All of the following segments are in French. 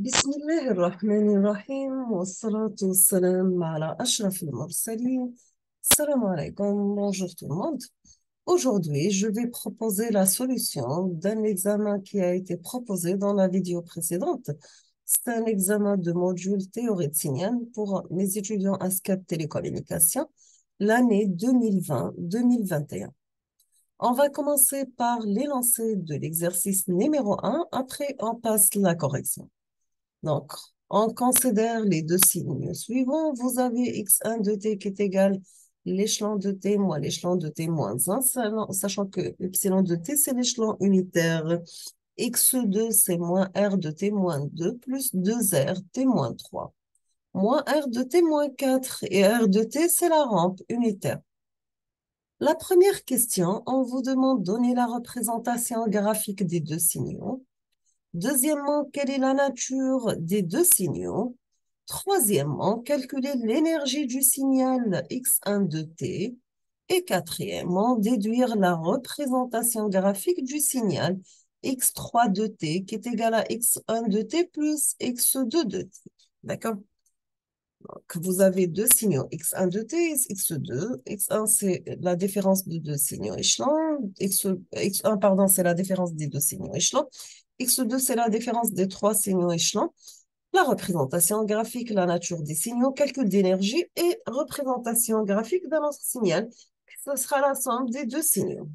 بسم الله الرحمن الرحيم والصلاة والسلام على أشرف المرسلين. Salam alaikum, bonjour tout le monde. Aujourd'hui, je vais proposer la solution d'un examen qui a été proposé dans la vidéo précédente. C'est un examen de module théorie de signal pour mes étudiants ASCAP Télécommunications, l'année 2020-2021. On va commencer par l'énoncé de l'exercice numéro 1, après on passe la correction. Donc, on considère les deux signes suivants. Vous avez x1 de t qui est égal l'échelon de t moins l'échelon de t moins 1, sachant que epsilon de t, c'est l'échelon unitaire. x2, c'est moins r de t moins 2 plus 2r t moins 3. Moins r de t moins 4 et r de t, c'est la rampe unitaire. La première question, on vous demande de donner la représentation graphique des deux signaux. Deuxièmement, quelle est la nature des deux signaux? Troisièmement, calculer l'énergie du signal x1 de t. Et quatrièmement, déduire la représentation graphique du signal x3 de t qui est égal à x1 de t plus x2 de t. D'accord? Donc, vous avez deux signaux, x1 de t et x2. x1, c'est la différence de deux signaux échelons. x1, pardon, c'est la différence des deux signaux échelons. x2, c'est la différence des trois signaux échelons. La représentation graphique, la nature des signaux, calcul d'énergie et représentation graphique d'un autre signal. Ce sera la somme des deux signaux.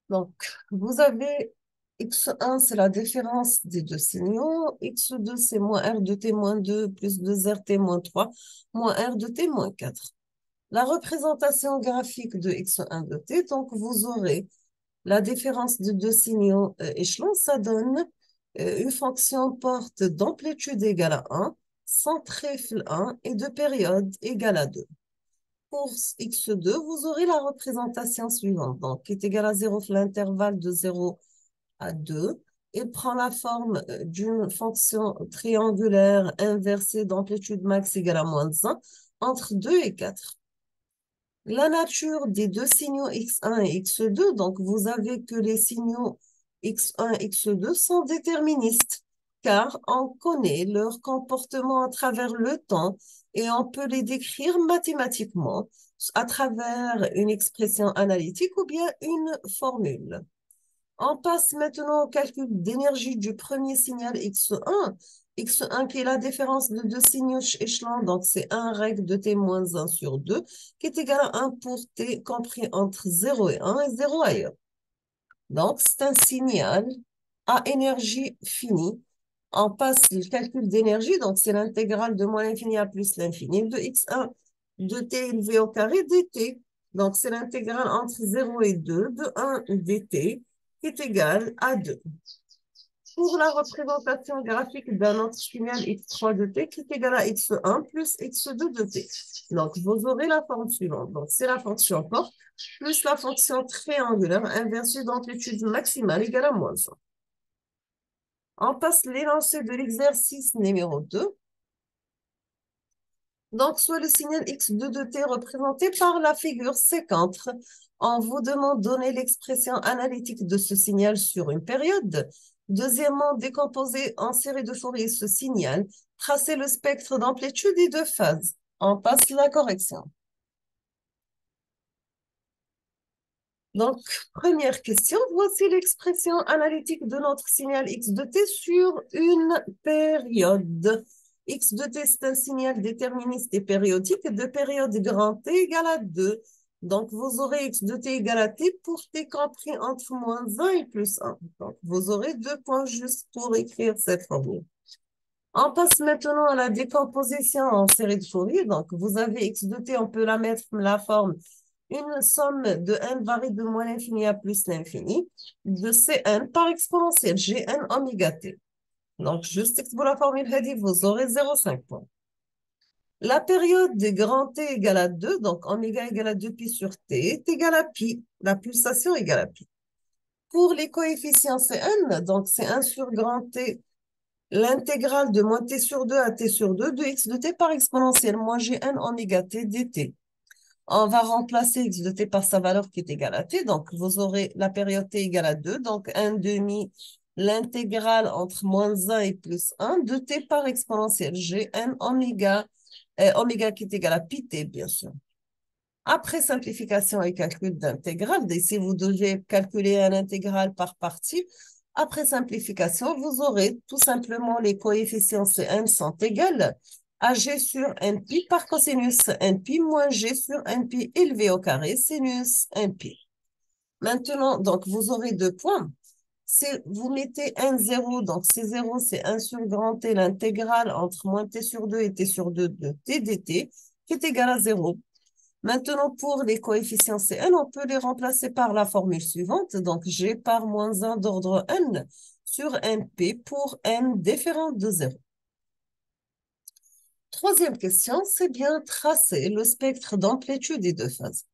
Donc, vous avez x1, c'est la différence des deux signaux. x2, c'est moins r de t moins 2 plus 2rt moins 3, moins r de t moins 4. La représentation graphique de x1 de t, donc vous aurez la différence de deux signaux échelons, ça donne une fonction porte d'amplitude égale à 1, sans trèfle 1 et de période égale à 2. Pour x2, vous aurez la représentation suivante, donc qui est égale à 0 l'intervalle de 0 à 2 et prend la forme d'une fonction triangulaire inversée d'amplitude max égale à moins 1 entre 2 et 4. La nature des deux signaux x1 et x2, donc vous avez que les signaux x1 et x2 sont déterministes, car on connaît leur comportement à travers le temps et on peut les décrire mathématiquement à travers une expression analytique ou bien une formule. On passe maintenant au calcul d'énergie du premier signal x1. x1 qui est la différence de deux signaux échelons, donc c'est 1 règle de t moins 1 sur 2, qui est égal à 1 pour t compris entre 0 et 1 et 0 ailleurs. Donc c'est un signal à énergie finie. On passe le calcul d'énergie, donc c'est l'intégrale de moins l'infini à plus l'infini de x1 de t élevé au carré dt. Donc c'est l'intégrale entre 0 et 2 de 1 dt qui est égal à 2. Pour la représentation graphique d'un autre signal x3 de t qui est égal à x1 plus x2 de t. Donc, vous aurez la forme suivante. Donc, c'est la fonction porte plus la fonction triangulaire inversée d'amplitude maximale égale à moins 1. On passe l'énoncé de l'exercice numéro 2. Donc, soit le signal x2 de t représenté par la figure séquente. On vous demande de donner l'expression analytique de ce signal sur une période. Deuxièmement, décomposer en série de Fourier ce signal. Tracer le spectre d'amplitude et de phase. On passe la correction. Donc, première question, voici l'expression analytique de notre signal x de t sur une période. X de t, c'est un signal déterministe et périodique de période grand t égale à 2. Donc, vous aurez x de t égale à t pour t compris entre moins 1 et plus 1. Donc, vous aurez 2 points juste pour écrire cette formule. On passe maintenant à la décomposition en série de Fourier. Donc, vous avez x de t, on peut la mettre la forme une somme de n varie de moins l'infini à plus l'infini de Cn par exponentielle Gn oméga t. Donc, juste pour la formule هذه, vous aurez 0,5 points. La période de grand t égale à 2, donc oméga égale à 2pi sur t, est égale à pi. La pulsation égale à pi. Pour les coefficients Cn, donc c'est 1 sur grand t, l'intégrale de moins t sur 2 à t sur 2 de x de t par exponentielle moins Gn oméga t dt. On va remplacer x de t par sa valeur qui est égale à t. Donc, vous aurez la période t égale à 2. Donc, 1 demi l'intégrale entre moins 1 et plus 1 de t par exponentielle gn oméga, oméga qui est égal à pi t, bien sûr. Après simplification et calcul d'intégrale, ici vous devez calculer un intégral par partie. Après simplification, vous aurez tout simplement les coefficients Cn sont égales à g sur npi par cosinus npi moins g sur npi élevé au carré sinus npi. Maintenant, donc vous aurez deux points. Vous mettez un 0, donc c'est 0, c'est 1 sur grand T, l'intégrale entre moins t sur 2 et t sur 2 de t dt, qui est égal à 0. Maintenant, pour les coefficients Cn, on peut les remplacer par la formule suivante. Donc, G par moins 1 d'ordre n sur np pour n différent de 0. Troisième question, c'est bien tracer le spectre d'amplitude des deux phases.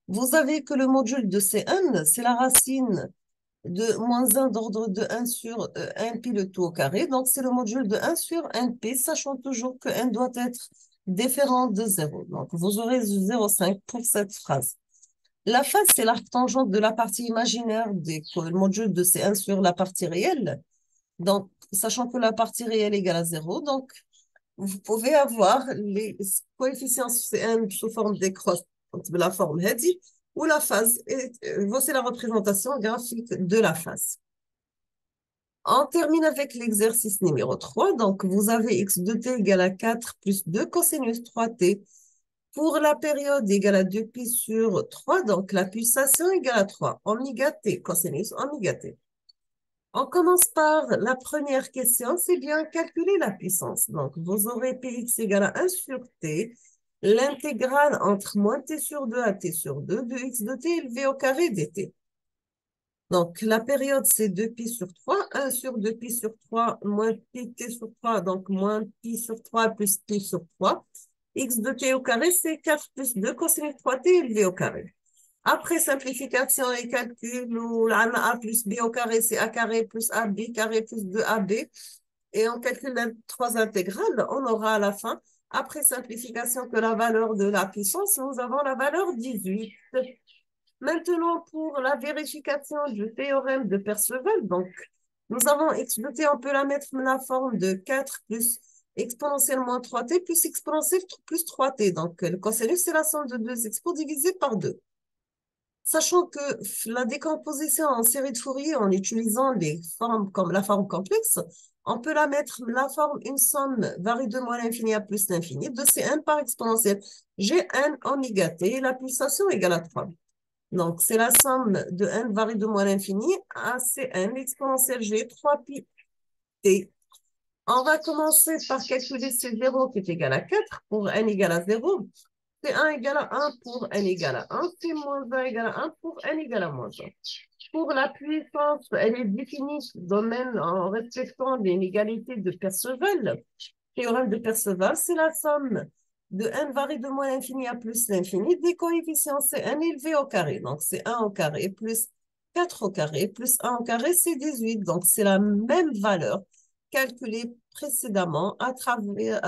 Vous avez que le module de Cn, c'est la racine de moins 1 d'ordre de 1 sur np le tout au carré. Donc, c'est le module de 1 sur np, sachant toujours que n doit être différent de 0. Donc, vous aurez 0,5 pour cette phrase. La phase, c'est l'arc tangente de la partie imaginaire des modules de C1 sur la partie réelle. Donc, sachant que la partie réelle égale à 0, donc vous pouvez avoir les coefficients C1 sous forme des crosses de la forme Hedi, ou la phase. Voici la représentation graphique de la phase. On termine avec l'exercice numéro 3. Donc, vous avez x de t égale à 4 plus 2 cosinus 3t pour la période égale à 2pi sur 3, donc la pulsation égale à 3, oméga t, cosinus oméga t. On commence par la première question, c'est bien calculer la puissance. Donc, vous aurez px égale à 1 sur t, l'intégrale entre moins t sur 2 à t sur 2 de x de t élevé au carré dt. Donc, la période, c'est 2pi sur 3, 1 sur 2pi sur 3, moins pi t sur 3, donc moins pi sur 3 plus pi sur 3. X de t au carré, c'est 4 plus 2 cosinus 3t élevé au carré. Après simplification et calcul, où a plus b au carré, c'est a carré plus ab carré plus 2ab. Et on calcule les trois intégrales, on aura à la fin, après simplification, que la valeur de la puissance, nous avons la valeur 18. Maintenant, pour la vérification du théorème de Perceval, donc, nous avons x de t, on peut la mettre dans la forme de 4 plus exponentielle moins 3t plus exponentielle plus 3t. Donc, le cosinus, c'est la somme de deux expos divisé par 2. Sachant que la décomposition en série de Fourier en utilisant les formes comme la forme complexe, on peut la mettre la forme une somme varie de moins l'infini à plus l'infini de Cn par exponentielle Gn oméga t et la pulsation égale à 3. Donc, c'est la somme de n varie de moins l'infini à Cn exponentielle G 3pi t. On va commencer par calculer C0 qui est égal à 4 pour n égale à 0. C1 égale à 1 pour n égale à 1. C moins 1 égale à 1 pour n égale à moins 1. Pour la puissance, elle est définie domaine en respectant l'inégalité de Perceval. Théorème de Perceval, c'est la somme de n varie de moins l'infini à plus l'infini des coefficients Cn élevés au carré. Donc, c'est 1 au carré plus 4 au carré plus 1 au carré, c'est 18. Donc, c'est la même valeur calculée précédemment à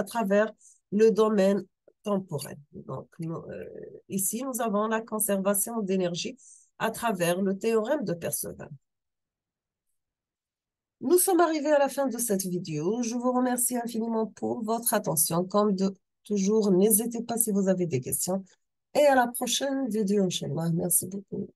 travers le domaine temporel. Donc, ici, nous avons la conservation d'énergie à travers le théorème de Perceval. Nous sommes arrivés à la fin de cette vidéo. Je vous remercie infiniment pour votre attention. Comme toujours, n'hésitez pas si vous avez des questions. Et à la prochaine vidéo, Inch'Allah. Merci beaucoup.